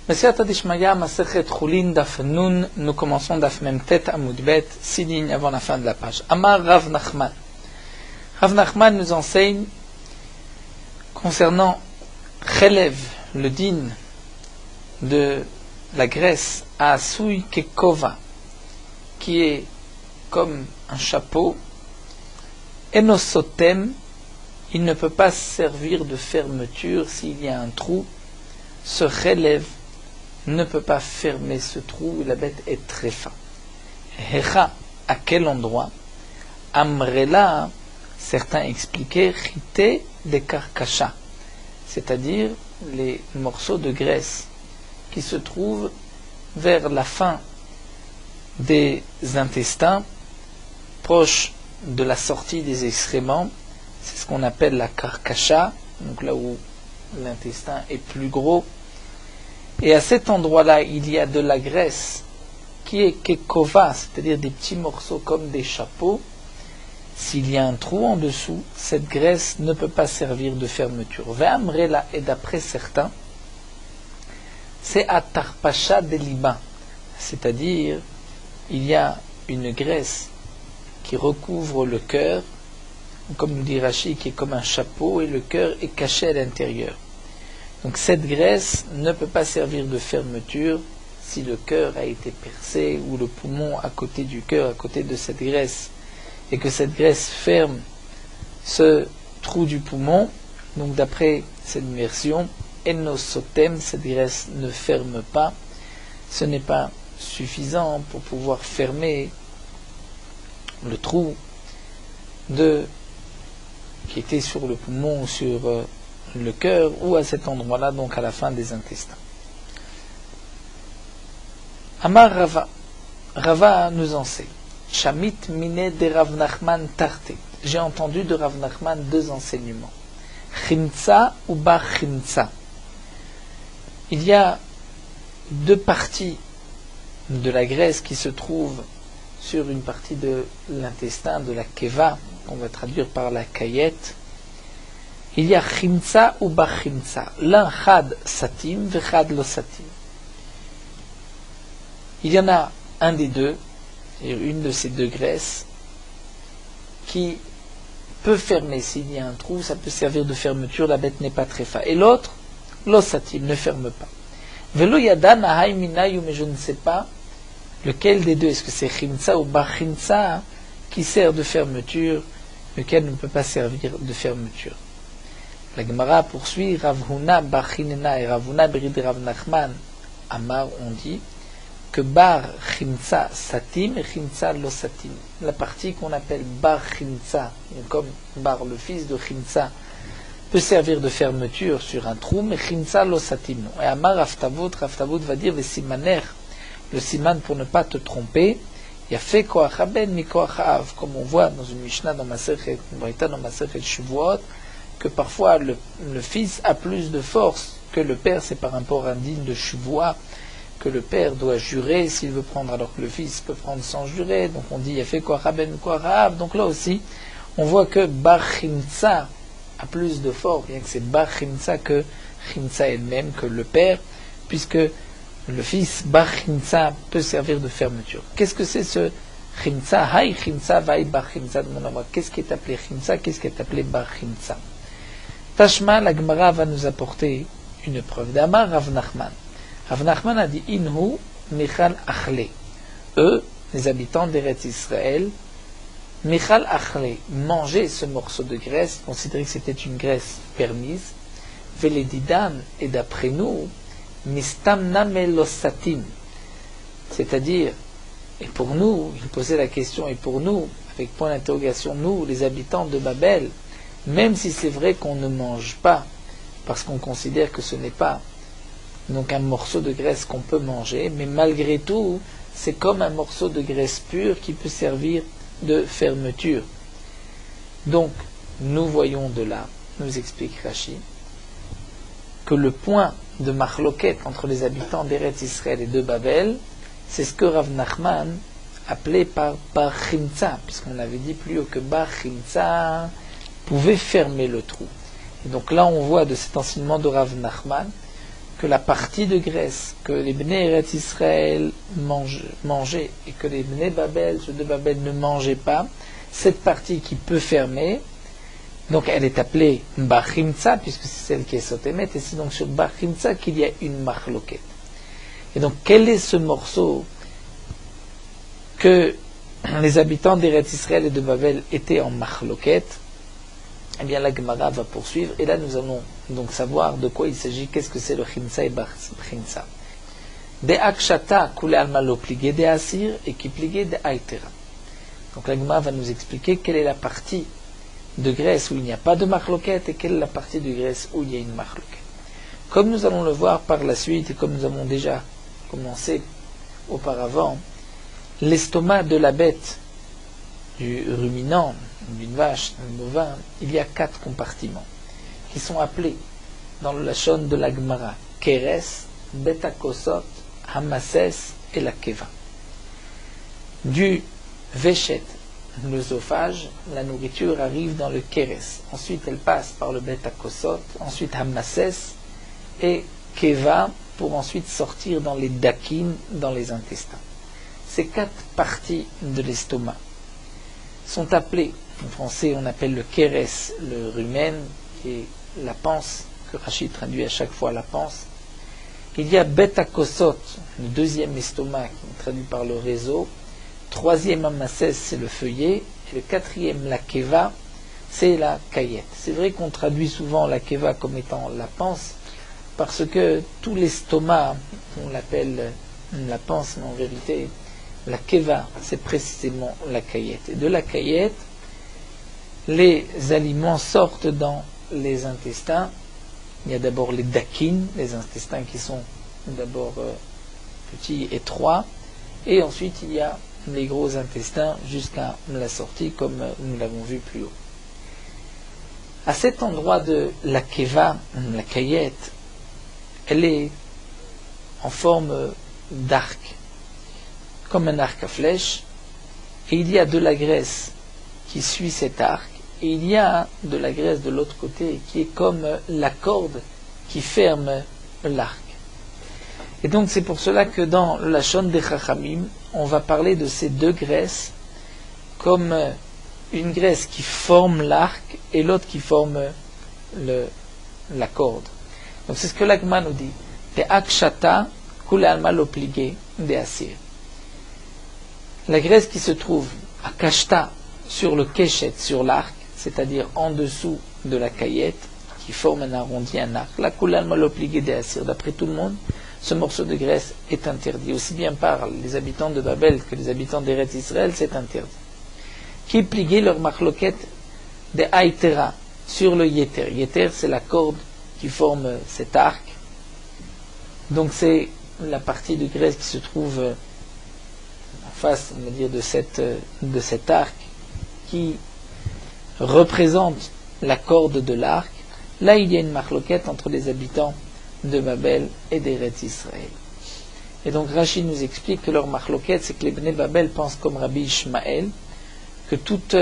Messiat Adishmaya, Masechet Chulin, Daf Nun, nous commençons Daf Memtet Amoudbet, 6 lignes avant la fin de la page. Amar Rav Nachman. Rav Nachman nous enseigne concernant Chelev, le din de la graisse, à Asui Kekova, qui est comme un chapeau, Enosotem, il ne peut pas servir de fermeture s'il y a un trou. Ce Chelev ne peut pas fermer ce trou où la bête est très fin. Hecha, à quel endroit? Amrela, certains expliquaient, chite de karkasha, c'est-à-dire les morceaux de graisse qui se trouvent vers la fin des intestins, proche de la sortie des excréments. C'est ce qu'on appelle la karkasha, donc là où l'intestin est plus gros. Et à cet endroit-là, il y a de la graisse qui est kekova, c'est-à-dire des petits morceaux comme des chapeaux. S'il y a un trou en dessous, cette graisse ne peut pas servir de fermeture. Ve'amrela, et d'après certains, c'est à tarpacha des Liban, c'est-à-dire il y a une graisse qui recouvre le cœur, comme nous dit Rashi, qui est comme un chapeau, et le cœur est caché à l'intérieur. Donc cette graisse ne peut pas servir de fermeture si le cœur a été percé ou le poumon à côté du cœur, à côté de cette graisse, et que cette graisse ferme ce trou du poumon. Donc d'après cette version, enosotem, cette graisse ne ferme pas. Ce n'est pas suffisant pour pouvoir fermer le trou qui était sur le poumon ou sur le cœur, ou à cet endroit-là, donc à la fin des intestins. Amar Rava. Rava nous enseigne. Shamit mine de Rav Nachman tarte. J'ai entendu de Rav Nachman deux enseignements. Chimtsa ou bar chimtsa. Il y a deux parties de la graisse qui se trouvent sur une partie de l'intestin, de la keva, qu'on va traduire par la caillette. Il y a chimtsa ou bar chimtsa. L'un chad satim, vechad lo satim. Il y en a un des deux, une de ces deux graisses, qui peut fermer s'il y a un trou, ça peut servir de fermeture, la bête n'est pas très fin. Et l'autre, lo satim, ne ferme pas. Velo yada nahai minayu, mais je ne sais pas lequel des deux, est-ce que c'est chimtsa ou bar chimtsa, qui sert de fermeture, lequel ne peut pas servir de fermeture. La Gemara poursuit, Rav Huna bar chinena et Rav Huna berid Rav Nachman Amar, on dit que bar chimtsa satim et chimtsa lo satim. La partie qu'on appelle bar chimtsa, comme bar le fils de chimtsa, peut servir de fermeture sur un trou, mais chimtsa lo satim non. Et Amar Raftavut va dire le simaner, le siman pour ne pas te tromper, yafe koach haben mi koach ha'av, comme on voit dans une Mishnah dans Masechet Brita, dans Masechet Shavuot, que parfois le fils a plus de force que le père. C'est par rapport à un digne de Shavuot que le père doit jurer s'il veut prendre, alors que le fils peut prendre sans jurer. Donc on dit yafe koach haben mi koach ha'av. Donc là aussi on voit que bar chimtsa a plus de force, bien que c'est bar chimtsa que chimtsa elle-même, que le père, puisque le fils bar chimtsa peut servir de fermeture. Qu'est-ce que c'est ce chimtsa? Hay chimtsa, vai bar chimtsa. Qu'est-ce qui est appelé chimtsa? Qu'est-ce qui est appelé bar chimtsa? Tashma, la Gemara va nous apporter une preuve. D'Amar Rav Nachman. Rav Nachman a dit Inhu Michal Achle. Eux, les habitants d'Eretz Israël, Michal Achle, mangeaient ce morceau de graisse, considéraient que c'était une graisse permise. Veledidan, et d'après nous, Mistamna melosatim. C'est-à-dire, et pour nous, il posait la question, et pour nous, avec point d'interrogation, nous, les habitants de Babel, même si c'est vrai qu'on ne mange pas, parce qu'on considère que ce n'est pas donc un morceau de graisse qu'on peut manger, mais malgré tout, c'est comme un morceau de graisse pure qui peut servir de fermeture. Donc, nous voyons de là, nous explique Rashi, que le point de machloket entre les habitants d'Eretz Israël et de Babel, c'est ce que Rav Nachman appelait par bar chimtsa, puisqu'on avait dit plus haut que bar chimtsa pouvait fermer le trou. Et donc là, on voit de cet enseignement de Rav Nachman que la partie de graisse que les Bnei Eretz Israël mangeaient et que les Bnei Babel, ceux de Babel, ne mangeaient pas, cette partie qui peut fermer, donc elle est appelée Bar Chimtza, puisque c'est celle qui est Sotemet, et c'est donc sur Bar Chimtza qu'il y a une marloquette. Et donc quel est ce morceau que les habitants d'Eretz Israël et de Babel étaient en marloquette? Eh bien, la Gemara va poursuivre, et là nous allons donc savoir de quoi il s'agit, qu'est-ce que c'est le Chimtza et Bar Chimtza. De Akshata kule alma lo pligé de Asir et qui pligé de Aitera. Donc la Gemara va nous expliquer quelle est la partie de graisse où il n'y a pas de marloquette et quelle est la partie de graisse où il y a une marloquette. Comme nous allons le voir par la suite et comme nous avons déjà commencé auparavant, l'estomac de la bête, du ruminant, d'une vache, d'un bovin, il y a 4 compartiments qui sont appelés dans le Lachon de la Gemara Keres, Betakosot, Hamasses et la Keva. Du Véchet, l'œsophage, la nourriture arrive dans le Keres. Ensuite, elle passe par le Betakosot, ensuite Hamasses et Keva pour ensuite sortir dans les Dakin, dans les intestins. Ces 4 parties de l'estomac sont appelées, en français on appelle le Keres, le rumen, et la panse, que Rachid traduit à chaque fois la panse. Il y a Betakosot, le deuxième estomac, qui est traduit par le réseau. Troisième Hamasses, c'est le feuillet. Et le quatrième, la Keva, c'est la caillette. C'est vrai qu'on traduit souvent la Keva comme étant la panse, parce que tout l'estomac, on l'appelle la panse, mais en vérité, la Keva, c'est précisément la caillette. Et de la caillette, les aliments sortent dans les intestins. Il y a d'abord les dakin, les intestins qui sont d'abord petits, étroits, et ensuite il y a les gros intestins jusqu'à la sortie, comme nous l'avons vu plus haut. À cet endroit de la keva, la caillette, elle est en forme d'arc, comme un arc à flèche, et il y a de la graisse qui suit cet arc, et il y a de la graisse de l'autre côté qui est comme la corde qui ferme l'arc. Et donc c'est pour cela que dans la Lachon des Chachamim, on va parler de ces deux graisses comme une graisse qui forme l'arc et l'autre qui forme la corde. Donc c'est ce que l'Agma nous dit. Te akshata kule alma lo pligé de asir. La graisse qui se trouve à kashta sur le keshet, sur l'arc, c'est-à-dire en dessous de la caillette, qui forme un arrondi, un arc. La kule alma lo pligé de asir. D'après tout le monde, ce morceau de graisse est interdit, aussi bien par les habitants de Babel que les habitants d'Eretz Israël, c'est interdit. Qui pliguait leur marloquette de Aïtera sur le Yeter. Yeter, c'est la corde qui forme cet arc. Donc c'est la partie de graisse qui se trouve en face, on va dire, de cet arc qui représente la corde de l'arc. Là, il y a une marloquette entre les habitants de Babel et d'Eretz Israël. Et donc Rachid nous explique que leur marloquette, c'est que les Bnei Babel pensent comme Rabbi Ishmael, que toute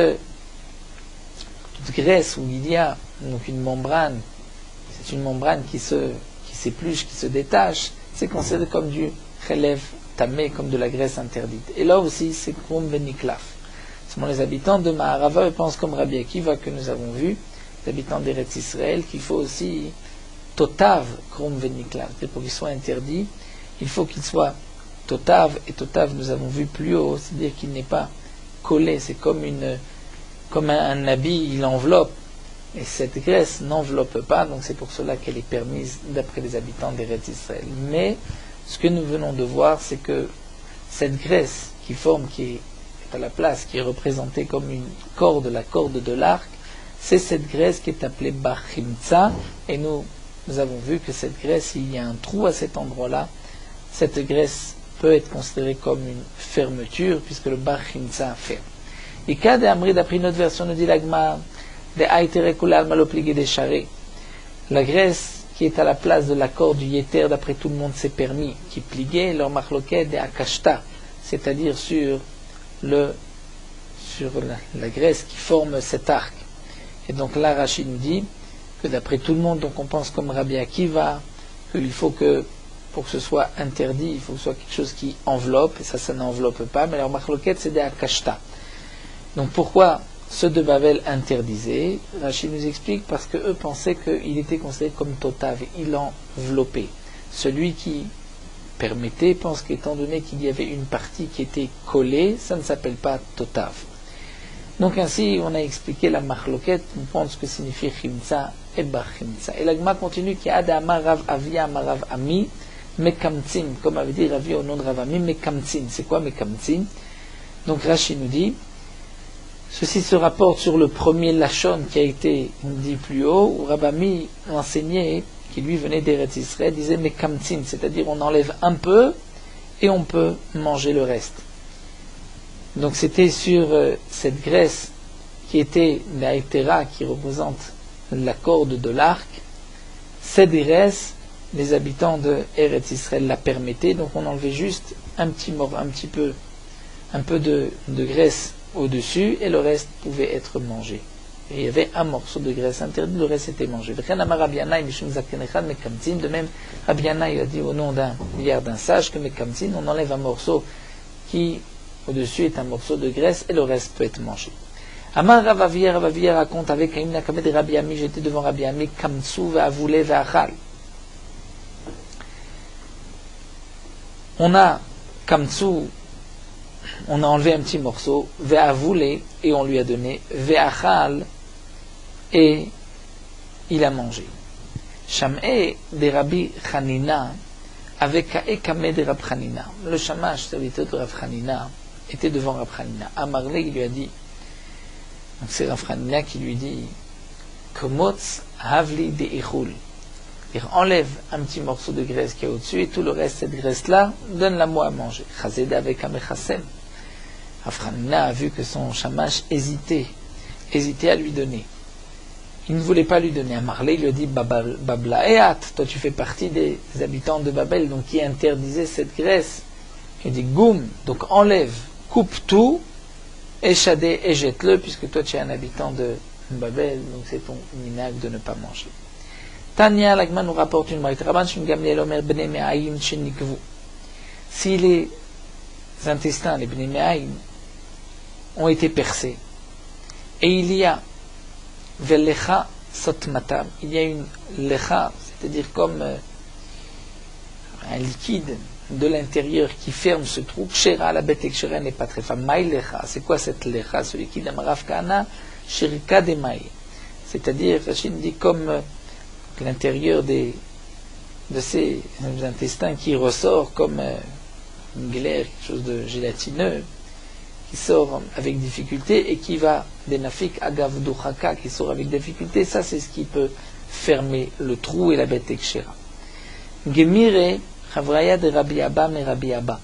graisse où il y a donc une membrane, c'est une membrane qui s'épluche, qui se détache, c'est considéré comme du chelev tamé, comme de la graisse interdite. Et là aussi, c'est krum veniklaf. Seulement les habitants de Maharava pensent comme Rabbi Akiva que nous avons vu, les habitants d'Eretz Israël, qu'il faut aussi totav krum veniklaf. Pour qu'il soit interdit, il faut qu'il soit totav, et totav nous avons vu plus haut, c'est-à-dire qu'il n'est pas collé, c'est comme un habit, il enveloppe, et cette graisse n'enveloppe pas, donc c'est pour cela qu'elle est permise d'après les habitants d'Eretz Israël. Mais ce que nous venons de voir, c'est que cette graisse qui est à la place, qui est représentée comme une corde, la corde de l'arc, c'est cette graisse qui est appelée Bar Chimtza, et nous avons vu que cette graisse, il y a un trou à cet endroit-là, cette graisse peut être considérée comme une fermeture, puisque le Bar Chimtza ferme. Et cas d'Amri, d'après notre version, nous dit l'Agma, de Aïtere Kulal Malopligé des Charés, la graisse qui est à la place de la corde du Yeter, d'après tout le monde, c'est permis, qui pliguait leur marloquet de Akashta, c'est-à-dire sur la graisse qui forme cet arc. Et donc là, Rachid nous dit que d'après tout le monde, donc on pense comme Rabbi Akiva, qu'il faut que, pour que ce soit interdit, il faut que ce soit quelque chose qui enveloppe, et ça n'enveloppe pas, mais leur machloket c'est des akashta. Donc pourquoi ceux de Babel interdisaient? Rachid nous explique parce qu'eux pensaient qu'il était considéré comme totav, il enveloppait. Celui qui permettait pense qu'étant donné qu'il y avait une partie qui était collée, ça ne s'appelle pas totav. Donc ainsi, on a expliqué la machloket, on pense ce que signifie chimtza et bar chimtza. Et l'agma continue qui a amar rav avia amar rav ami mekamtzin, comme avait dit Ravi au nom de Rav Ami, mekamtzin. C'est quoi mekamtzin? Donc Rashi nous dit, ceci se rapporte sur le premier lachon qui a été dit plus haut, où Rav Ami enseignait, qui lui venait d'Eretz Israël, disait mekamtzin, c'est-à-dire on enlève un peu et on peut manger le reste. Donc c'était sur cette graisse qui était la hétéra, qui représente la corde de l'arc. Cette graisse, les habitants de Eretz Israël la permettaient, donc on enlevait juste un peu de graisse au-dessus, et le reste pouvait être mangé. Et il y avait un morceau de graisse interdit, le reste était mangé. De même, Rabbi Yannai a dit au nom d'un sage que Mekamtzin, on enlève un morceau qui au-dessus est un morceau de graisse et le reste peut être mangé. Amar Rav Avia raconte avec Aïm Nakamed et Rabbi Ami, j'étais devant Rabbi Ami, Kamtsu ve'avoulé ve'achal. On a Kamtsu, on a enlevé un petit morceau, ve'avoulé, et on lui a donné, ve'achal, et il a mangé. Sham'e de Rabbi Chanina, avec Ka'ekame de Rab Chanina. Le Shamash, serviteur de Rab Chanina, était devant Rab Chanina. Amarle, il lui a dit, donc c'est Rab Chanina qui lui dit, Komotz havli de ichul. Il enlève un petit morceau de graisse qui est au-dessus et tout le reste, cette graisse-là, donne-la moi à manger. Chazeda avec Amechasem. Rab Chanina a vu que son Shamash hésitait à lui donner. Il ne voulait pas lui donner. Amarle, il lui a dit, Bablaeat, toi tu fais partie des habitants de Babel, donc qui interdisaient cette graisse. Il dit, Goum, donc enlève, coupe tout, échadé et jette-le, puisque toi tu es un habitant de Babel, donc c'est ton minag de ne pas manger. Tanya, l'Agma nous rapporte une braïta. Rabban Shimon Gamliel Omer Bnei Me'aim Shenikvu. Si les intestins, les Bnei Me'aim, ont été percés, et il y a Velecha Sotmatam, il y a une lecha, c'est-à-dire comme un liquide de l'intérieur qui ferme ce trou. Kshera, la bête kshera n'est pas très femme. Maï lecha, c'est quoi cette lecha, ce liquide? Amarav Kana, shirika de maï. C'est-à-dire, Rachid dit comme l'intérieur de ces intestins qui ressort comme une glaire, quelque chose de gélatineux, qui sort avec difficulté et qui va des nafik agav duchaka, qui sort avec difficulté. Ça, c'est ce qui peut fermer le trou et la bête ekshera. Gemire Chavraya de Rabbi Abba mais Rabbi Abba.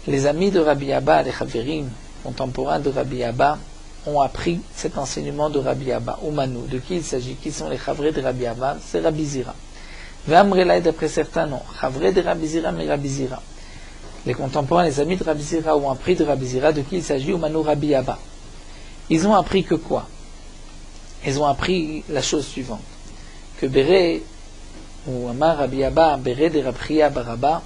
Les amis de Rabbi Abba, les Chaverim contemporains de Rabbi Abba, ont appris cet enseignement de Rabbi Abba. Oumanou, de qui il s'agit? Qui sont les Chavrés de Rabbi Abba? C'est Rabbi Zira. Ve'amrelai, d'après certains noms. Chavrés de Rabbi Zira mais Rabbi Zira. Les contemporains, les amis de Rabbi Zira ont appris de Rabbi Zira, de qui il s'agit? Oumanou Rabbi Abba. Ils ont appris que quoi? Ils ont appris la chose suivante. Que Béré, ou Amar Rabbi Abba, Béré de Rabbi Baraba,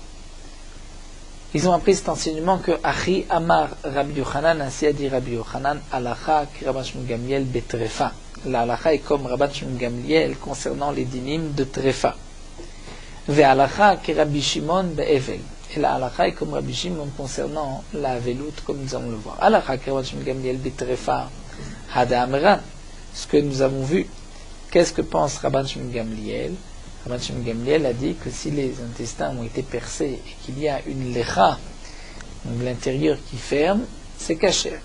ils ont appris cet enseignement que Achi Amar Rabbi Yochanan, ainsi a dit Rabbi Yochanan, Alacha ki Rabban Shimon Gamliel betrefa. La Alacha est comme Rabban Shimon Gamliel concernant les dinim de Trefa. Ve Alacha ki Rabbi Shimon be'evel. Et la Alacha est comme Rabbi Shimon concernant la velout, comme nous allons le voir. Alacha ki Rabban Shimon Gamliel betrefa hada amran. Ce que nous avons vu. Qu'est-ce que pense Rabban Shimon Gamliel? Rabban Shimon Gamliel a dit que si les intestins ont été percés et qu'il y a une lecha, donc l'intérieur qui ferme, c'est kasher.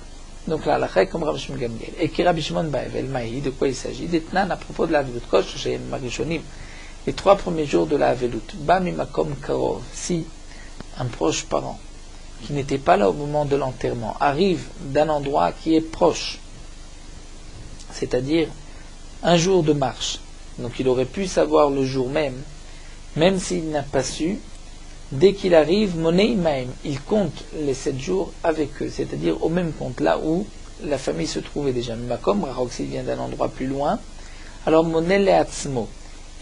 Donc la halakha est comme Rabban Shimon Gamliel. Et qui Rabbi Shimon Ba'evel Mahi, de quoi il s'agit? D'Etnan à propos de la velout. Kosh chez Marishonim, les 3 premiers jours de la velout. Bami makom karov, si un proche parent qui n'était pas là au moment de l'enterrement arrive d'un endroit qui est proche, c'est-à-dire un jour de marche. Donc il aurait pu savoir le jour même s'il n'a pas su, dès qu'il arrive, monei maim, il compte les 7 jours avec eux, c'est-à-dire au même compte, là où la famille se trouvait déjà. Makom, Rachok, s'il vient d'un endroit plus loin, alors monei leatzmo,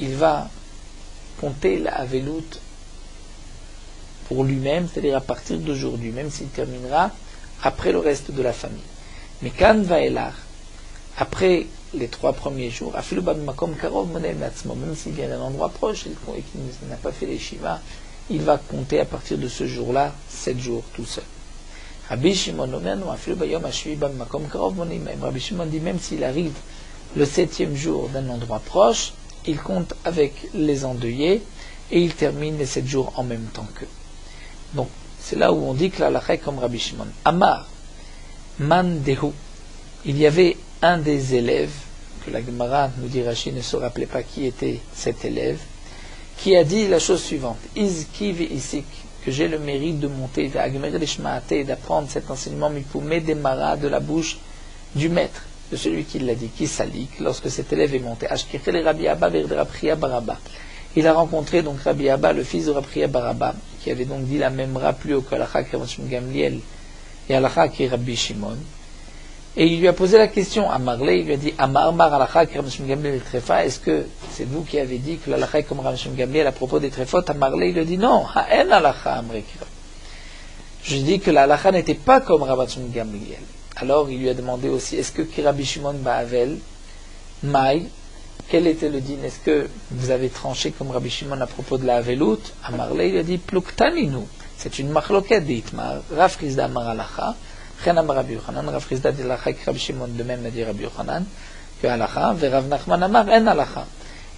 il va compter la Avelout pour lui-même, c'est-à-dire à partir d'aujourd'hui, même s'il terminera après le reste de la famille. Mais quand Vaelar, après les 3 premiers jours, même s'il vient d'un endroit proche et qu'il n'a pas fait les Shiva, il va compter à partir de ce jour-là 7 jours tout seul. Rabbi Shimon dit même s'il arrive le 7e jour d'un endroit proche, il compte avec les endeuillés et il termine les 7 jours en même temps qu'eux. Donc c'est là où on dit que l'halakha est comme Rabbi Shimon. Amar Man Dehu, il y avait un des élèves, que la Gemara, nous dit Rashi, ne se rappelait pas qui était cet élève, qui a dit la chose suivante: Izki ve'isik, que j'ai le mérite de monter, d'apprendre cet enseignement mipoumé démara de la bouche du maître, de celui qui l'a dit, qui salik, lorsque cet élève est monté. Il a rencontré donc Rabbi Abba, le fils de Rabbi Barabba, qui avait donc dit la même ra plus haut qu'Alakha qui est Gamliel et Alakha qui est Rabbi Shimon. Et il lui a posé la question à Marley, il lui a dit Amar Mar Alakha qui est Rabbi Gamliel et Trefa, est-ce que c'est vous qui avez dit que l'Alakha est comme Rabbi Gamliel à propos des Trefot? À Marley, il lui a dit non, Ha'en Alakha Amrekira. Je dis que l'Alakha n'était pas comme Rabbi Gamliel. Alors il lui a demandé aussi, est-ce que Rabbi Shimon Ba'avel, Maï, quel était le din? Est-ce que vous avez tranché comme Rabbi Shimon à propos de la Avelout? À Marley, il a dit Pluktaninu. C'est une machloket d'Itmar. Rav Chizda Amar Alacha, Chen Amar Rabbi Yochanan. Rav Chizda dit Alacha que Rabbi Shimon de même a dit Rabbi Yochanan, que Alacha, ve Rav Nachman Amar En Alacha.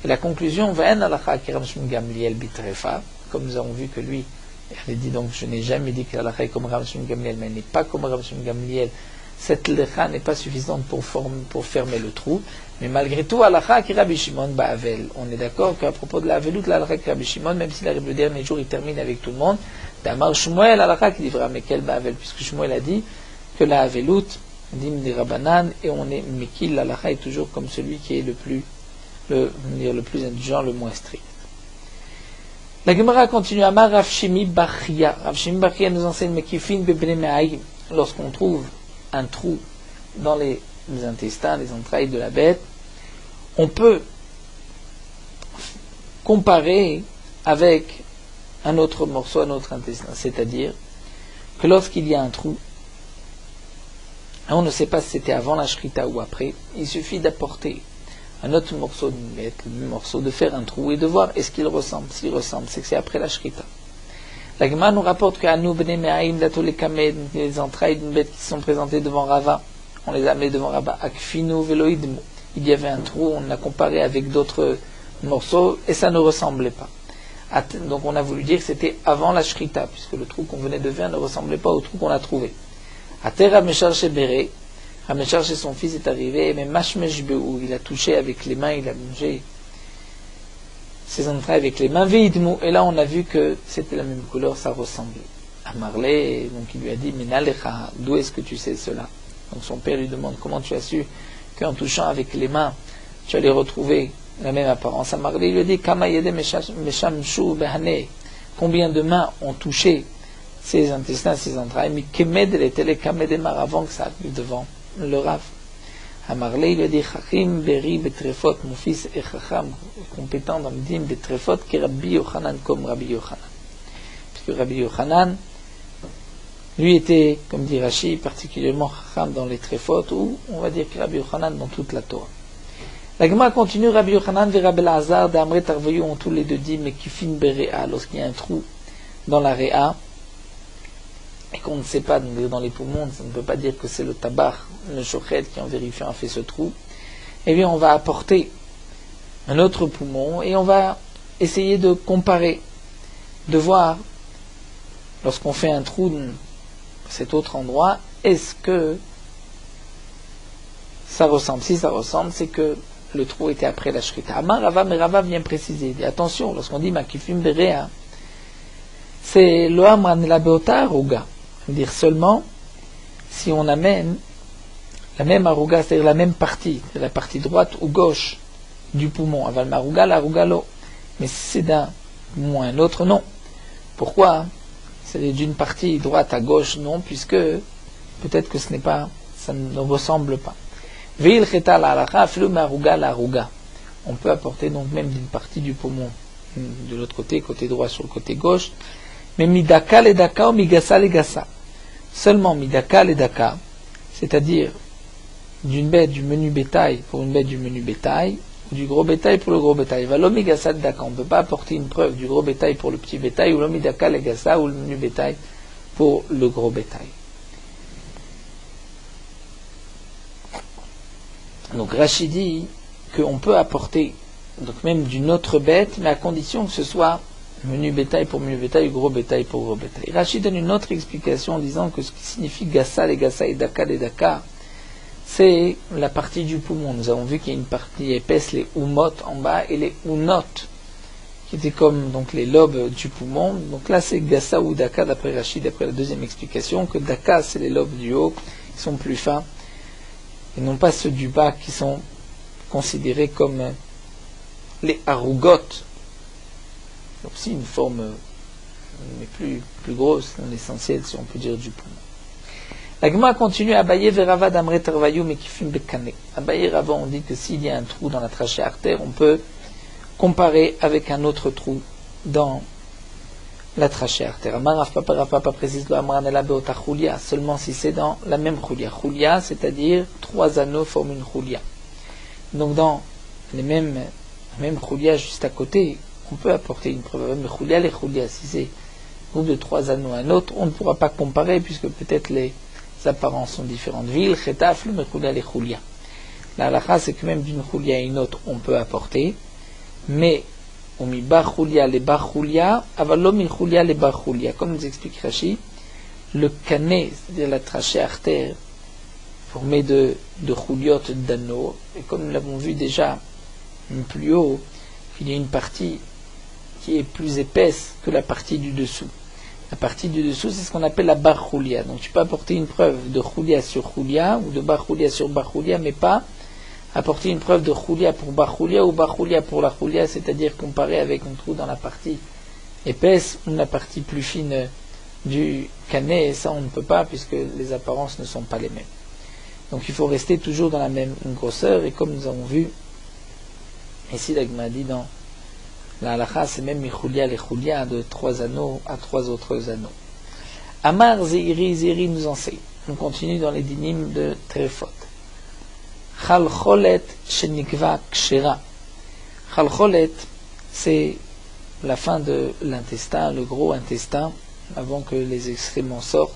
Et la conclusion, va En Alacha qui Rabbi Shimon Gamliel Bitrefa, comme nous avons vu que lui, il avait dit donc, je n'ai jamais dit que l'Alacha est comme Rabbi Shimon Gamliel, mais elle n'est pas comme Rabbi Shimon Gamliel. Cette lecha n'est pas suffisante pour fermer le trou, mais malgré tout, Alakha qui Rabbi Shimon Ba'avel. On est d'accord qu'à propos de la Avelout, l'Alakha qui Rabbi Shimon, même s'il arrive le dernier jour, il termine avec tout le monde. D'Amar Shmuel, Alakha qui dira, mais quel Ba'avel, puisque Shmuel a dit que la Avelout, dim des Rabbanan, et on est, mais qu'il l'Alakha est toujours comme celui qui est le plus indulgent, le moins strict. La Gemara continue, Amar Rav Shimi Bachia. Rav Shimi Bachia nous enseigne, mais Kifin Bebne Me'aïm, lorsqu'on trouve un trou dans les intestins, les entrailles de la bête, on peut comparer avec un autre morceau, un autre intestin. C'est-à-dire que lorsqu'il y a un trou, on ne sait pas si c'était avant la shrita ou après, il suffit d'apporter un autre morceau d'une bête, le même morceau, de faire un trou et de voir est-ce qu'il ressemble. S'il ressemble, c'est que c'est après la shrita. La Gemara nous rapporte qu'à nous, les entrailles d'une bête qui sont présentées devant Rava, on les a amenées devant Rava, Akfinu veloidmu. Il y avait un trou, on l'a comparé avec d'autres morceaux, et ça ne ressemblait pas. Donc on a voulu dire que c'était avant la shrita, puisque le trou qu'on venait de faire ne ressemblait pas au trou qu'on a trouvé. Ater Rameshar Shebere, Rameshar chez son fils est arrivé, mais Mashmesh Beou, il a touché avec les mains, il a mangé ses entrailles avec les mains, veidmu, et là on a vu que c'était la même couleur, ça ressemblait à Marley, donc il lui a dit, mais Nalecha, d'où est-ce que tu sais cela? Donc son père lui demande, comment tu as su qu'en touchant avec les mains, tu allais retrouver la même apparence? À Marley, il lui a dit, Kama yede meshamshu behane, combien de mains ont touché ses intestins, ses entrailles, mais kemed les kamedemar, avant que ça arrive devant le Rav. À Marley, il lui a dit, Chachim beri betrefot, mon fils est chacham, compétent dans le dîme betrefot, qui est Rabbi Yochanan comme Rabbi Yochanan. Puisque Rabbi Yochanan, lui était, comme dit Rashi, particulièrement chacham dans les trefot, ou on va dire que Rabbi Yochanan dans toute la Torah. La Gemara continue, Rabbi Yochanan et Rabbi Lazar d'Amret Arvoyou ont tous les deux dit, mais kifin berea, lorsqu'il y a un trou dans la réa, et qu'on ne sait pas, dans les poumons, ça ne peut pas dire que c'est le tabac, le shochet qui en vérifiant a fait ce trou, eh bien on va apporter un autre poumon et on va essayer de comparer, de voir, lorsqu'on fait un trou dans cet autre endroit, est-ce que ça ressemble? Si ça ressemble, c'est que le trou était après la shrita. Amar Rava, mais Rava vient préciser, et attention, lorsqu'on dit makifim berea, c'est loamran la beota aruga. Dire seulement si on amène la même aruga, c'est-à-dire la même partie, la partie droite ou gauche du poumon. Aval maruga, la aruga lo. Mais si c'est d'un poumon à un autre, non. Pourquoi? C'est d'une partie droite à gauche, non, puisque peut-être que ce n'est pas, ça ne ressemble pas. Veil cheta la halacha, aflu maruga la aruga. On peut apporter donc même d'une partie du poumon de l'autre côté, côté droit sur le côté gauche. Mais midaka le daka ou migasa le gasa. Seulement midaka le daka, c'est-à-dire d'une bête du menu bétail pour une bête du menu bétail, ou du gros bétail pour le gros bétail. Va l'omigasa le daka, on ne peut pas apporter une preuve du gros bétail pour le petit bétail, ou l'omidaka le gasa, ou le menu bétail pour le gros bétail. Donc Rachid dit qu'on peut apporter donc même d'une autre bête, mais à condition que ce soit menu bétail pour menu bétail ou gros bétail pour gros bétail. Rachid donne une autre explication en disant que ce qui signifie gassa et daka les daka, c'est la partie du poumon. Nous avons vu qu'il y a une partie épaisse, les umot en bas, et les unot, qui étaient comme donc les lobes du poumon. Donc là c'est gassa ou daka d'après Rachid, d'après la deuxième explication, que daka c'est les lobes du haut, qui sont plus fins, et non pas ceux du bas qui sont considérés comme les harugot. Donc aussi une forme mais plus grosse dans l'essentiel, si on peut dire, du poumon. La Gemara continue à Abaye verava d'amre tervayu mekifim bekane. Abaye et Rava on dit que s'il y a un trou dans la trachée artère, on peut comparer avec un autre trou dans la trachée artère. Amar Papa précise le amranela beota chulia, seulement si c'est dans la même chulia. Chulia, c'est-à-dire 3 anneaux forment une chulia. Donc dans les mêmes chulia juste à côté, on peut apporter une preuve. Mais chulia, les chulia, si c'est un groupe de 3 anneaux à un autre, on ne pourra pas comparer puisque peut-être les apparences sont différentes. Vil, chetaf, le chulia, les chulia. La halakha, c'est que même d'une chulia à une autre, on peut apporter, mais on mi bar chulia, les bar chulia, avalom mi chulia, les bar chulia. Comme nous explique Rashi, le canet, c'est-à-dire la trachée artère, formée de chuliotes d'anneaux, et comme nous l'avons vu déjà plus haut, il y a une partie qui est plus épaisse que la partie du dessous. La partie du dessous, c'est ce qu'on appelle la bar chulia. Donc tu peux apporter une preuve de chulia sur chulia, ou de bar chulia sur bar chulia, mais pas apporter une preuve de chulia pour bar chulia ou bar chulia pour la chulia, c'est-à-dire comparer avec un trou dans la partie épaisse ou la partie plus fine du canet, et ça on ne peut pas puisque les apparences ne sont pas les mêmes. Donc il faut rester toujours dans la même grosseur, et comme nous avons vu, ici la Gemara dit dans la halakha, c'est même michulia les chulia de 3 anneaux à 3 autres anneaux. Amar Ziri nous enseigne. On continue dans les dynimes de Trefot. Chalcholet shenikva kshera. Chalcholet, c'est la fin de l'intestin, le gros intestin, avant que les excréments sortent,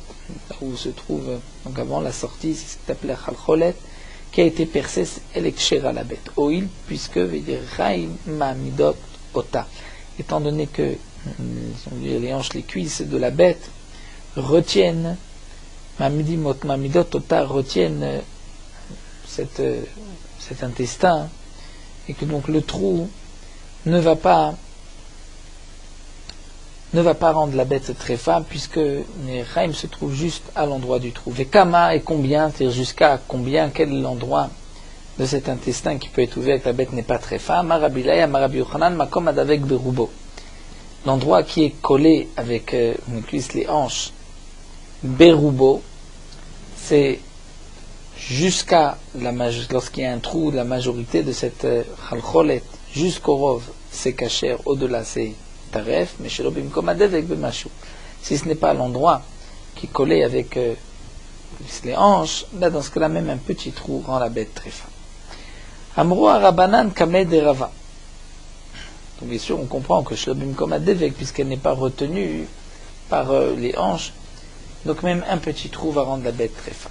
là où se trouve, donc avant la sortie, c'est ce qu'on appelle chalcholet, qui a été percée, elle est kshera la bête. Oil, puisque Vedirchaim Mamidot Ota. Étant donné que les hanches, les cuisses de la bête retiennent, Mamidot Ota retiennent cet intestin, et que donc le trou ne va pas rendre la bête très femme, puisque Nechaim se trouve juste à l'endroit du trou. Vekama et combien, c'est-à-dire jusqu'à combien, quel est l'endroit de cet intestin qui peut être ouvert, que la bête n'est pas très femme. Marabilaya, Marabi Yochanan, Makom Adavek Berubo. L'endroit qui est collé avec les cuisses, les hanches, Berubo, c'est jusqu'à lorsqu'il y a un trou, la majorité de cette chalcholet jusqu'au rov, c'est kacher, au-delà c'est taref, mais chez l'obim comme avec bemachou. Si ce n'est pas l'endroit qui est collé avec les hanches, là dans ce cas-là même un petit trou rend la bête très fine. Amro arabanan kamed et rava. Donc bien sûr on comprend que chez l'obim comme puisqu'elle n'est pas retenue par les hanches, donc même un petit trou va rendre la bête très fine.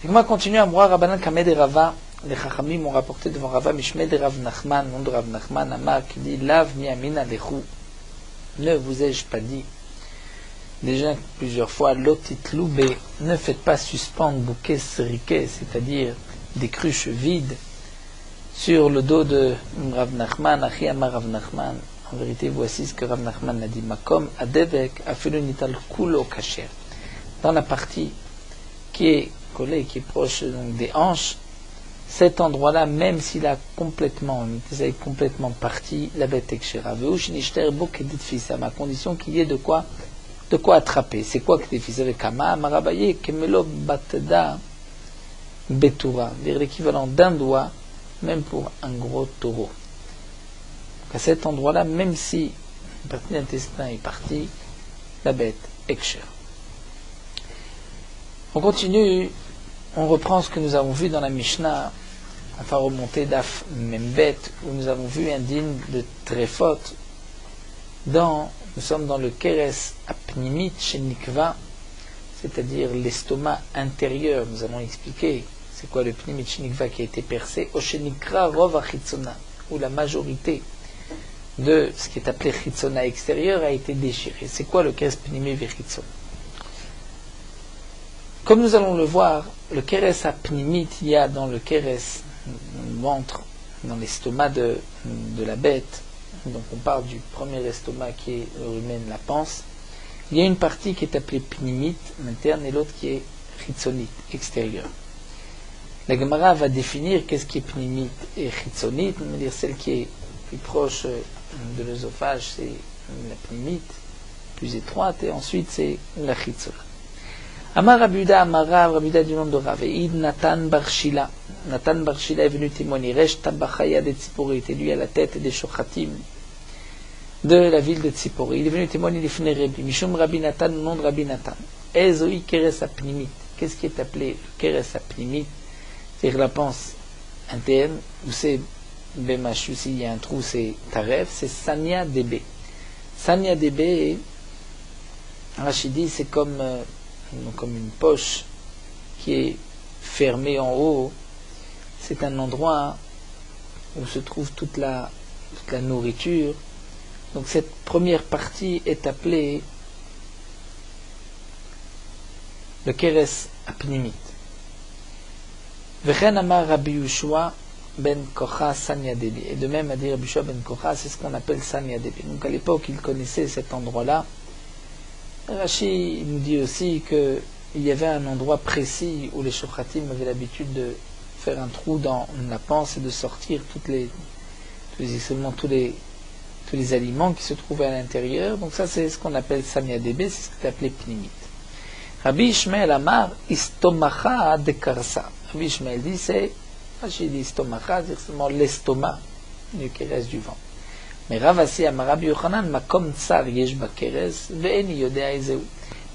Et moi continue à voir Rabbanan Kamed et Rava, les Chachamim ont rapporté devant Rava Mishmed et Rav Nachman, nom de Rav Nachman, Amar qui dit Lav mi amina lechu. Ne vous ai-je pas dit déjà plusieurs fois Lotitloube, ne faites pas suspendre bouquet seriquet, c'est-à-dire des cruches vides sur le dos de Rav Nachman, Achi Amar Rav Nachman. En vérité, voici ce que Rav Nachman a dit Makom Adevek Afelunital Kulo Kacher. Dans la partie qui est collé, qui est proche donc des hanches, cet endroit-là, même s'il a complètement parti, la bête est kshera. À condition qu'il y ait de quoi attraper. C'est quoi que des fils avec Kama, Marabaye, Kemelo Batda Betura, dire l'équivalent d'un doigt, même pour un gros taureau. À cet endroit-là, même si une partie de l'intestin est partie, la bête est kshère. On continue, on reprend ce que nous avons vu dans la Mishnah, enfin remonter d'Af Membet, où nous avons vu un din de Trefot. Nous sommes dans le Keres Apnimit chez Nikva, c'est-à-dire l'estomac intérieur. Nous allons expliquer c'est quoi le Pnimit chez Nikva qui a été percé, au Shenikra Rov Achitzona, où la majorité de ce qui est appelé Chitzona extérieur a été déchiré. C'est quoi le Keres Pnimit Vichitzona? Comme nous allons le voir, le Keres Apnimit, il y a dans le Keres, dans le ventre, dans l'estomac de la bête, donc on parle du premier estomac qui est le rumen, la panse, il y a une partie qui est appelée Pnimit, interne, et l'autre qui est Chitzonit, extérieur. La Gemara va définir qu'est-ce qui est Pnimit et Chitzonit, on va dire celle qui est plus proche de l'œsophage, c'est la Pnimit, plus étroite, et ensuite c'est la Chitzonit. Amar Rabuda, Rabuda du nom de Rav, et Nathan Barshila. Nathan Barshila est venu témoigner. Resh Tabachaya de Tzipori, était lui à la tête des Shochatim de la ville de Tzipori. Il est venu témoigner les Fnerebi. Mishum Rabbi Nathan, le nom de Rabbi Nathan. Ezoi Keres Apnimit. Qu'est-ce qui est appelé Keres Apnimit? C'est-à-dire la panse interne, où c'est Bemachu, s'il y a un trou, c'est Taref, c'est Sanya Debe. Sanya Debe, Rachidi, c'est comme une poche qui est fermée en haut. C'est un endroit où se trouve toute la nourriture. Donc cette première partie est appelée le Keres Apnimit. Vechen Amar Rabbi Yoshua ben Kocha Sanya Debi. Et de même à dire Rabbi Yoshua ben Kocha, c'est ce qu'on appelle Sanya Debi. Donc à l'époque, il connaissait cet endroit-là. Rashi nous dit aussi qu'il y avait un endroit précis où les Shochatim avaient l'habitude de faire un trou dans la panse et de sortir tous les aliments qui se trouvaient à l'intérieur. Donc ça c'est ce qu'on appelle Sanya Debe, c'est ce qui est appelé Pnimit. Rabbi Ishmael Amar Istomacha de Karsa. Rabbi Ishmael dit Rashi dit Istomacha, c'est seulement l'estomac du Keres du ventre. Mais Ravasi Amar Rabbi Yochanan Makom Tsar Yesh Bakeres Ve'eni Yodea Ezeu.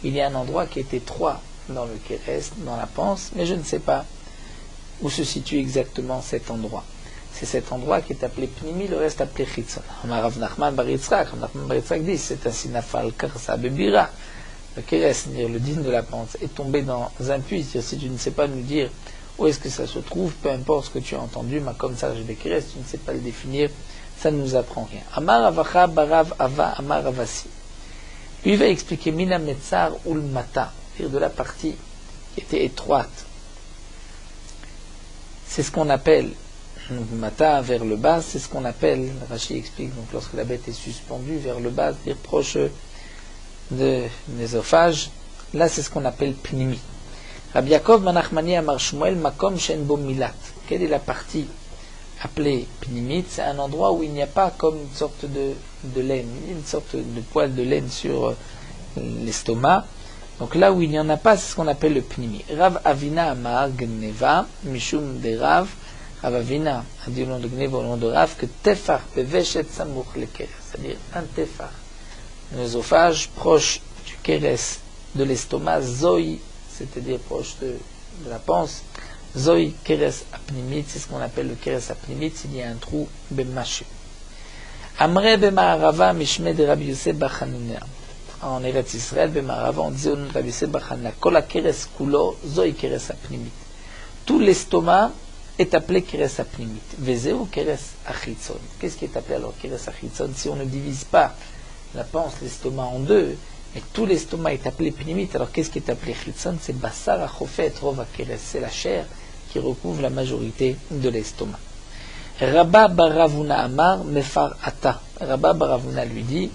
Il y a un endroit qui est étroit dans le Keres, dans la panse, mais je ne sais pas où se situe exactement cet endroit. C'est cet endroit qui est appelé Pnimi, le reste appelé Chitzon. Amar Rav Nachman Bar Yitzchak dit c'est un sinafal Karsa Bebira. Le Keres, le din de la panse, est tombé dans un puits. Si tu ne sais pas nous dire où est-ce que ça se trouve, peu importe ce que tu as entendu, Makom Tsar Yesh Bakeres, tu ne sais pas le définir, ça ne nous apprend rien. Amar Avacha Barav Ava Amar Avasi. Lui va expliquer Mina Metzar Ul Mata, c'est-à-dire de la partie qui était étroite. C'est ce qu'on appelle, Mata vers le bas, c'est ce qu'on appelle, Rashi explique, donc lorsque la bête est suspendue vers le bas, c'est-à-dire proche de l'ésophage, là c'est ce qu'on appelle Pnimi. Rabbi Yaakov Manachmani Amar Shmuel Makom Shen Bo Milat. Quelle est la partie appelée Pnimit? C'est un endroit où il n'y a pas comme une sorte de laine, une sorte de poil de laine sur l'estomac. Donc là où il n'y en a pas, c'est ce qu'on appelle le Pnimi. Rav Avina Amar Gneva Mishum de Rav. Rav Avina a dit au nom de Gneva, au nom de Rav, que Tefar Beveshet Samour le Keres, c'est-à-dire un Tefar, un œsophage proche du Keres, de l'estomac, Zoi, c'est-à-dire proche de la panse, Zoi Keres Apnimit, c'est ce qu'on appelle le Keres Apnimit, s'il y a un trou Bemaché. Amre Bema'arava Mishme de Rabbi Yosef Bachanina. En Eretz Israël, Bema'arava, on disait au nom de Rabbi Yosef Bachanina, Kola Keres Kulo, Zoi Keres Apnimit. Tout l'estomac est appelé Keres Apnimit. Vezeu Keres Achitzon. Qu'est-ce qui est appelé alors Keres Achitzon? Si on ne divise pas la panse, l'estomac en deux, mais tout l'estomac est appelé Pnimit, alors qu'est-ce qui est appelé Chitzon? C'est Bassar Achofet Rova Keres, c'est la chair qui recouvre la majorité de l'estomac. Rabba Baravuna Amar Mefar Ata. Rabba Baravuna lui dit,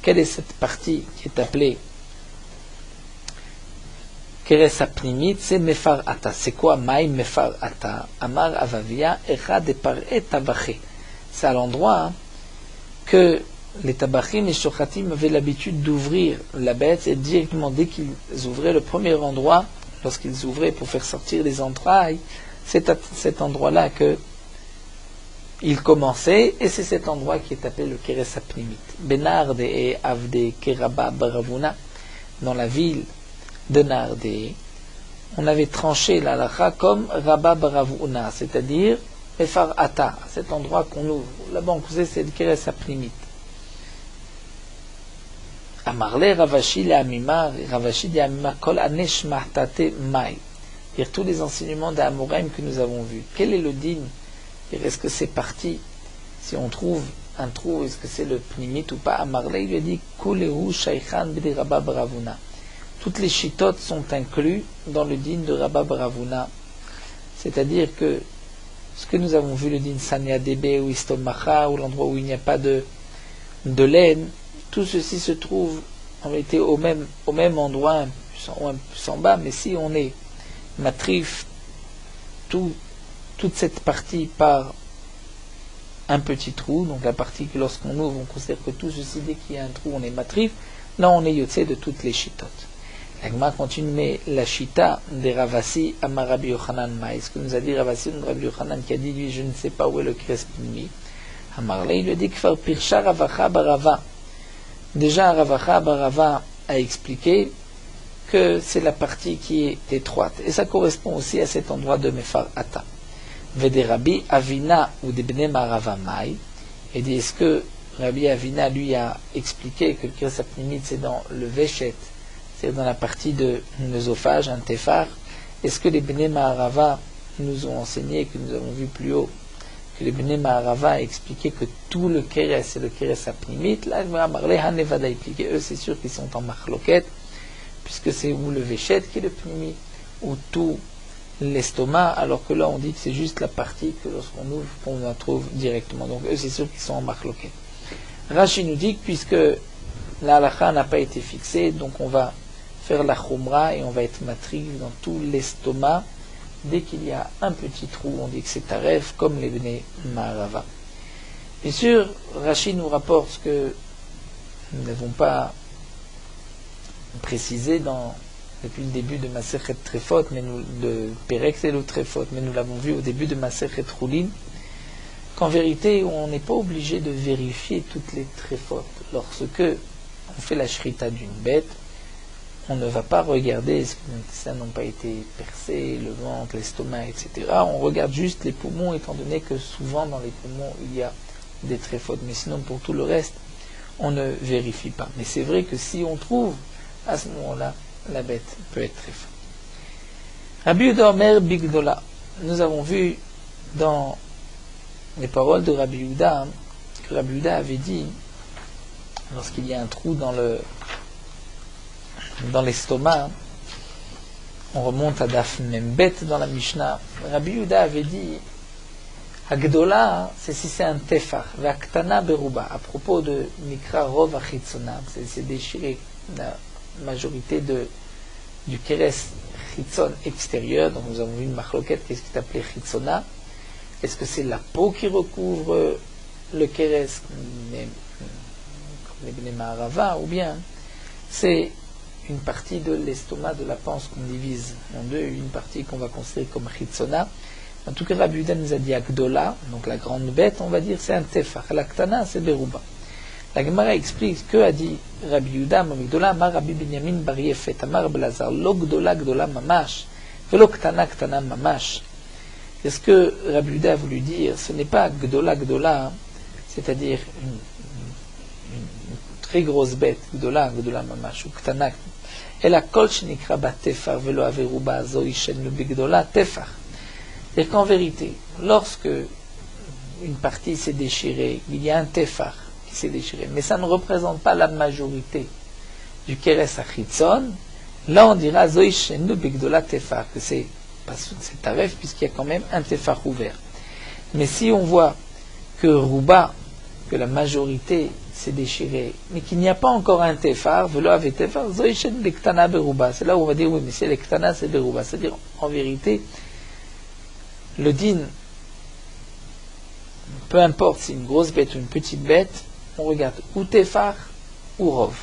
quelle est cette partie qui est appelée Keres Apnimit? C'est Mefar Ata. C'est quoi Maï Mefar Ata? Amar Avavia Echa de Par'et Tabaché. C'est à l'endroit que les Tabachim et Shochatim avaient l'habitude d'ouvrir la bête, et directement dès qu'ils ouvraient le premier endroit, lorsqu'ils ouvraient pour faire sortir les entrailles, c'est à cet endroit-là que il commençait, et c'est cet endroit qui est appelé le Keres Apnimit. Benarde et Avde Keraba Baravuna, dans la ville de Narde, on avait tranché la halakha comme Rabba Baravuna, c'est-à-dire Efar Ata, cet endroit qu'on ouvre. Là-bas, on sait c'est le Keres Apnimit. Amarle Ravashi le Amima, Ravashi de Amima, Kol Anesh Mahtate Mai. Dire tous les enseignements d'Amoraim que nous avons vus. Quel est le din? Est-ce que c'est parti? Si on trouve un trou, est-ce que c'est le Pnimit ou pas? Amarle, il lui a dit Kulehu Shaykhan Bidi Rabba Baravuna. Toutes les chitotes sont inclus dans le din de Rabba Baravuna. C'est-à-dire que ce que nous avons vu, le din Sanya Debe ou Istomacha, ou l'endroit où il n'y a pas de laine, tout ceci se trouve en réalité au même endroit, un peu plus en bas, mais si on est matrif toute cette partie par un petit trou, donc la partie que lorsqu'on ouvre, on considère que tout ceci, dès qu'il y a un trou, on est matrif, là on est yotzé de toutes les chitotes. L'agma continue, mais la chita des Ravasi Amar Rabbi Yochanan Maï, ce que nous a dit Ravasi Rabbi Yochanan qui a dit, lui, je ne sais pas où est le Krespinmi. Amarle, il lui a dit que faire Pirsha Ravacha Barava. Déjà, Ravacha Barava a expliqué que c'est la partie qui est étroite. Et ça correspond aussi à cet endroit de Mefar Ata. Vede Rabbi Avina ou de Bnei Marava Mai. Et dit, est-ce que Rabbi Avina lui a expliqué que le Kiras Apnimit c'est dans le Veshet, c'est dans la partie de l'œsophage, un Tefar. Est-ce que les Bnei Marava nous ont enseigné, que nous avons vu plus haut, que les Bnei Marava a expliqué que tout le Keres c'est le Keres Apnimit? Là, il va parler Hanevada expliqué. Eux, c'est sûr qu'ils sont en Machloket, puisque c'est ou le Veshet qui est le Pnimi, ou tout l'estomac, alors que là on dit que c'est juste la partie que lorsqu'on ouvre, qu'on la trouve directement. Donc eux c'est sûr qu'ils sont en Machloket. Rashi nous dit que puisque la halakha n'a pas été fixée, donc on va faire la chumra et on va être matrif dans tout l'estomac. Dès qu'il y a un petit trou, on dit que c'est taref, comme les Bnei Marava. Bien sûr, Rashi nous rapporte ce que nous n'avons pas précisé depuis le début de Masechet Trefot, de Perek Telo Trefot, mais nous l'avons vu au début de Masechet Choulin, qu'en vérité, on n'est pas obligé de vérifier toutes les Trefot. Lorsque on fait la shrita d'une bête, on ne va pas regarder est-ce que les intestins n'ont pas été percés, le ventre, l'estomac, etc. On regarde juste les poumons, étant donné que souvent dans les poumons, il y a des Trefot. Mais sinon, pour tout le reste, on ne vérifie pas. Mais c'est vrai que si on trouve, à ce moment-là, la bête peut être très forte. Rabbi Yehuda Omer Bigdola. Nous avons vu dans les paroles de Rabbi Yehuda que Rabbi Yehuda avait dit, lorsqu'il y a un trou dans l'estomac, on remonte à Daf Membet dans la Mishnah. Rabbi Yehuda avait dit Agdola, c'est si c'est un tefar, Vaktana Beruba, à propos de Mikra Rov Achitzona, c'est déchiré la majorité du Keres Chitzon extérieur. Donc nous avons vu une machloket, qu'est-ce qui est appelé Chitzona? Est-ce que c'est la peau qui recouvre le Keres, comme les Bnei Marava, ou bien c'est une partie de l'estomac, de la panse qu'on divise en deux, une partie qu'on va considérer comme Chitzona. En tout cas, Rabbi Yehuda nous a dit Agdola, donc la grande bête, on va dire c'est un Tefar. L'Aktana, c'est Beruba. La Gemara explique que a dit Rabbi Yehuda, Mamigdola, Amar Rabbi Binyamin Bar Yefet, Amar Belazar, Lo Gdola Gdola Mamash, Velo Ktana Ktana Mamash. Est-ce que Rabbi Yehuda a voulu dire, ce n'est pas Gdola Gdola, c'est-à-dire une très grosse bête, Gdola Gdola Mamash, ou Ktana, et la Kol Shenikra Ba Tefar, Velo Averuba, Zoi Shen Lo Bigdola Tefar. C'est qu'en vérité, lorsque une partie s'est déchirée, il y a un Tefar qui s'est déchiré, mais ça ne représente pas la majorité du Keres Achitzon, là on dira Zoi Shenu Bigdola Tefar, que c'est taref puisqu'il y a quand même un Tefar ouvert. Mais si on voit que Rouba, que la majorité s'est déchirée, mais qu'il n'y a pas encore un Tefar, Velo Ave Tefar, Zoi Shenu Bektana Berouba, c'est là où on va dire oui, mais c'est l'Ektana, c'est Berouba, c'est-à-dire en vérité, le din, peu importe si une grosse bête ou une petite bête, on regarde ou Tefar ou Rov.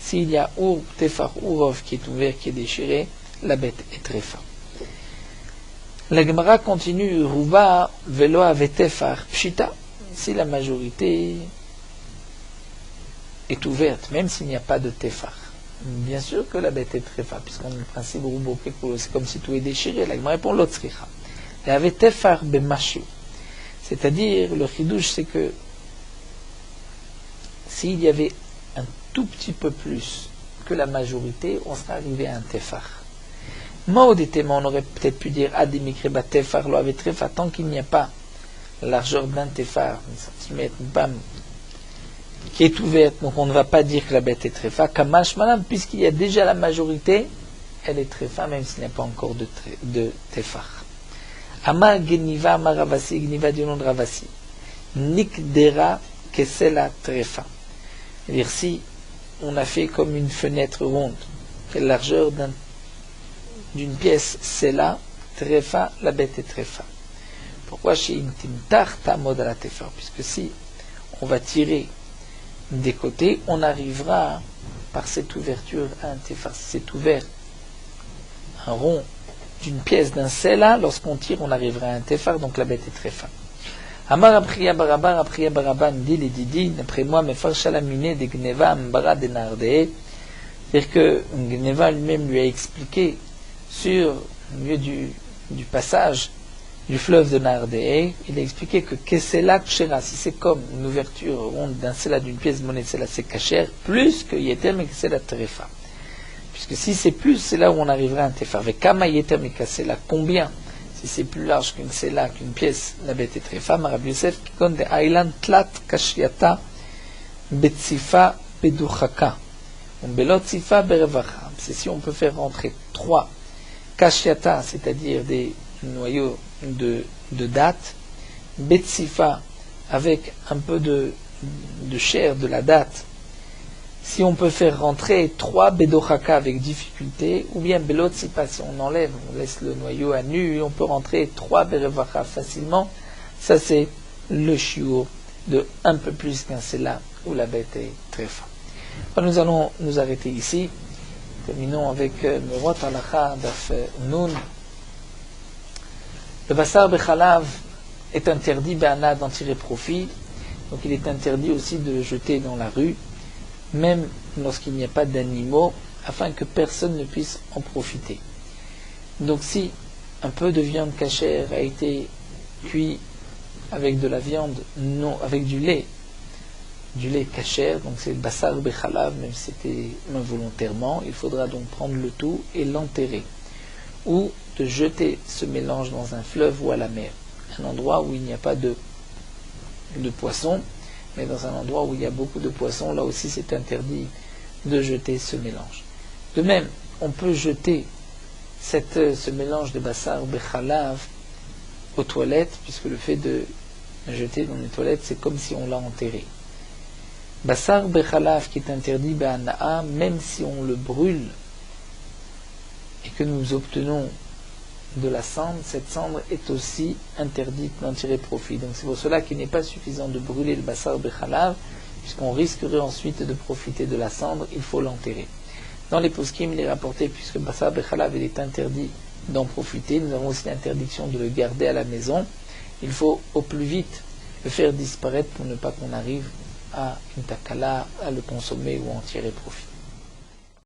S'il y a ou Tefar ou Rov qui est ouvert, qui est déchiré, la bête est très forte. La Gemara continue, Ruba velo avetefar pshita. Si la majorité est ouverte, même s'il n'y a pas de tefar. Bien sûr que la bête est trefa, puisqu'on a le principe Rubo Kekulo, c'est comme si tout est déchiré. La Gemara répond l'otzricha. La avetefar bemashu. C'est-à-dire, le chidouche, c'est que s'il y avait un tout petit peu plus que la majorité, on serait arrivé à un tefar. Maudétement, on aurait peut-être pu dire Adimikreba tefar lo avetrefa, tant qu'il n'y a pas la largeur d'un tefar, un centimètre, bam, qui est ouverte, donc on ne va pas dire que la bête est trefa. Kamash malam, puisqu'il y a déjà la majorité, elle est trefa, même s'il n'y a pas encore de tefar. Amar Geniva, Amar Ravasi, Geniva du nom de Ravasi. Nikdera Kesela Trefa. C'est-à-dire, si on a fait comme une fenêtre ronde, la largeur d'une pièce, c'est là, Trefa, la bête est Trefa. Pourquoi chez Intimtar Tamod à la Tefa? Puisque si on va tirer des côtés, on arrivera par cette ouverture à un Tefa. Si c'est ouvert, un rond, d'une pièce d'un sela, lorsqu'on tire, on arrivera à un tefar, donc la bête est très fin. Amar apriya baraban, dit les didi, d'après moi, me farshalamine de Gneva ambara de Nardé. C'est-à-dire que Gneva lui-même lui a expliqué sur le lieu du passage du fleuve de Nardé, il a expliqué que Kesela Kshera, si c'est comme une ouverture ronde d'un sela, d'une pièce de monnaie de sela, c'est kacher, plus que Yetem et Kesela Trefa. Puisque si c'est plus, c'est là où on arrivera à un tefar. Avec Kama Yetem et Kasela, combien? Si c'est plus large qu'une sela, qu'une pièce, la bête est trefa. Rabbi Yosef, qui compte des Ailan Tlat Kashiata Betsifa Beduchaka. Belot Tsifa Berevacha. C'est si on peut faire rentrer 3 Kashiata, c'est-à-dire des noyaux de date, Betsifa, avec un peu de chair de la date. Si on peut faire rentrer 3 bedochaka avec difficulté, ou bien belotsipa, si on enlève, on laisse le noyau à nu, on peut rentrer 3 berevacha facilement, ça c'est le shiur de un peu plus qu'un sela où la bête est très fin. Alors, nous allons nous arrêter ici. Terminons avec Merot Halacha Daf Nun. Le basar bechalav est interdit be'ana d'en tirer profit, donc il est interdit aussi de le jeter dans la rue, même lorsqu'il n'y a pas d'animaux, afin que personne ne puisse en profiter. Donc si un peu de viande cachère a été cuit avec de la viande, non, avec du lait cachère, donc c'est le basar bechalav, même si c'était involontairement, il faudra donc prendre le tout et l'enterrer, ou de jeter ce mélange dans un fleuve ou à la mer, un endroit où il n'y a pas de poissons, mais dans un endroit où il y a beaucoup de poissons, là aussi c'est interdit de jeter ce mélange. De même, on peut jeter ce mélange de bassar bechalav aux toilettes, puisque le fait de jeter dans les toilettes, c'est comme si on l'a enterré. Bassar bechalav qui est interdit be'ana'a, même si on le brûle et que nous obtenons de la cendre, cette cendre est aussi interdite d'en tirer profit. Donc c'est pour cela qu'il n'est pas suffisant de brûler le bassar bechalav, puisqu'on risquerait ensuite de profiter de la cendre, il faut l'enterrer. Dans les poskim, il est rapporté, puisque le bassar bechalav il est interdit d'en profiter, nous avons aussi l'interdiction de le garder à la maison. Il faut au plus vite le faire disparaître pour ne pas qu'on arrive à une takala, à le consommer ou en tirer profit.